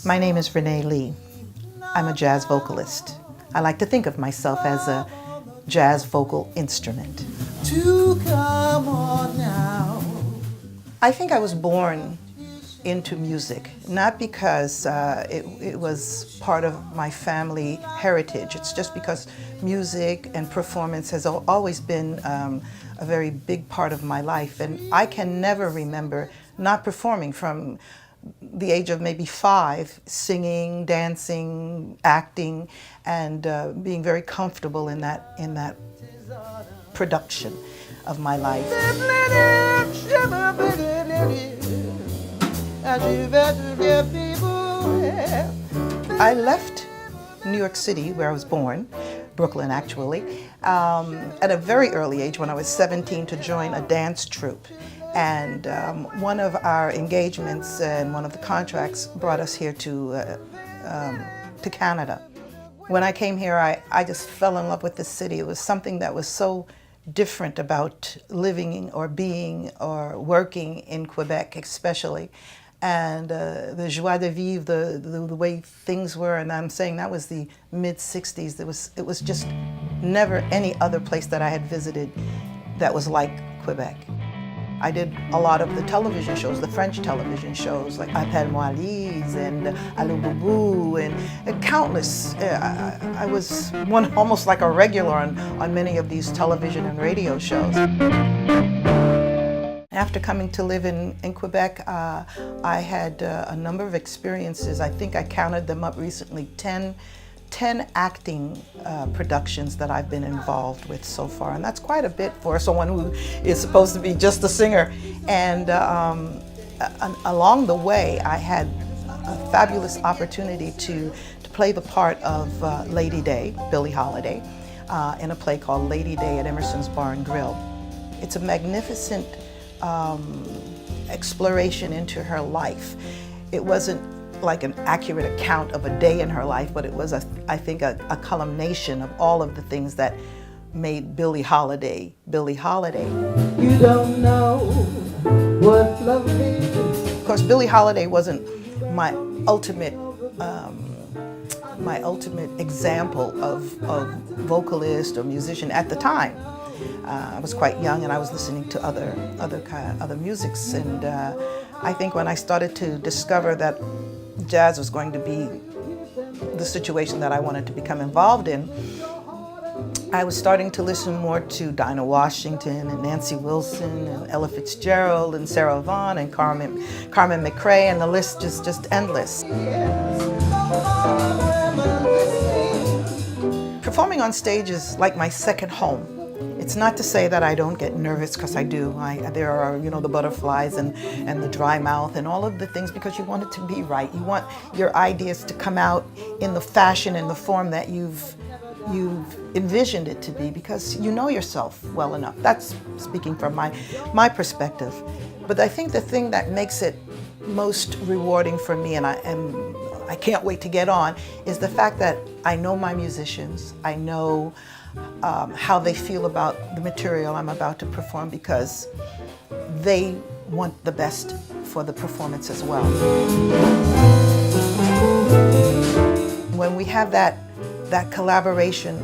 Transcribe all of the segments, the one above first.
My name is Ranee Lee. I'm a jazz vocalist. I like to think of myself as a jazz vocal instrument. Come on now. I think I was born into music, not because it was part of my family heritage. It's just because music and performance has always been a very big part of my life. And I can never remember not performing from the age of maybe 5, singing, dancing, acting, and being very comfortable in that production of my life. I left New York City, where I was born, Brooklyn actually, at a very early age when I was 17 to join a dance troupe. And one of our engagements and one of the contracts brought us here to Canada. When I came here, I just fell in love with the city. It was something that was so different about living or being or working in Quebec especially. And the joie de vivre, the way things were, and I'm saying that was the mid-60s. It was just never any other place that I had visited that was like Quebec. I did a lot of the television shows, the French television shows, like Appelle-moi Lise and Allô Boubou, and countless. I was almost like a regular on many of these television and radio shows. After coming to live in Quebec, I had a number of experiences. I think I counted them up recently, 10 acting productions that I've been involved with so far, and that's quite a bit for someone who is supposed to be just a singer. And along the way, I had a fabulous opportunity to play the part of Lady Day, Billie Holiday, in a play called Lady Day at Emerson's Bar Grill. It's a magnificent exploration into her life. It wasn't like an accurate account of a day in her life, but it was, I think, a culmination of all of the things that made Billie Holiday, Billie Holiday. You don't know what love is. Of course, Billie Holiday wasn't my ultimate example of vocalist or musician at the time. I was quite young and I was listening to other musics, and I think when I started to discover that jazz was going to be the situation that I wanted to become involved in, I was starting to listen more to Dinah Washington and Nancy Wilson and Ella Fitzgerald and Sarah Vaughan and Carmen McRae, and the list is just endless. Performing on stage is like my second home. It's not to say that I don't get nervous, because I do. There are, the butterflies and the dry mouth and all of the things, because you want it to be right. You want your ideas to come out in the fashion and the form that you've envisioned it to be, because you know yourself well enough. That's speaking from my perspective. But I think the thing that makes it most rewarding for me, and I can't wait to get on, is the fact that I know my musicians. I know how they feel about the material I'm about to perform, because they want the best for the performance as well. When we have that collaboration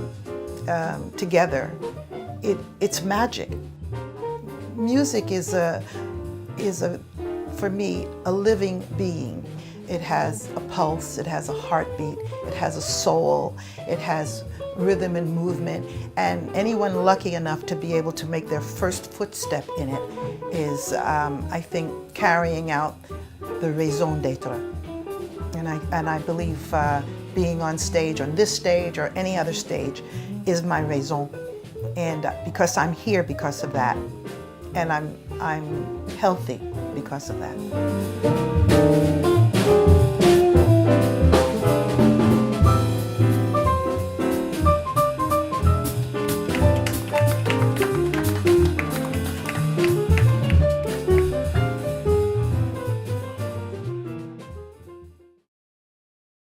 together, it's magic. Music is for me, a living being. It has a pulse, it has a heartbeat, it has a soul, it has rhythm and movement, and anyone lucky enough to be able to make their first footstep in it is, I think, carrying out the raison d'être. And I believe being on stage, on this stage or any other stage, is my raison. And because I'm here because of that, and I'm healthy because of that.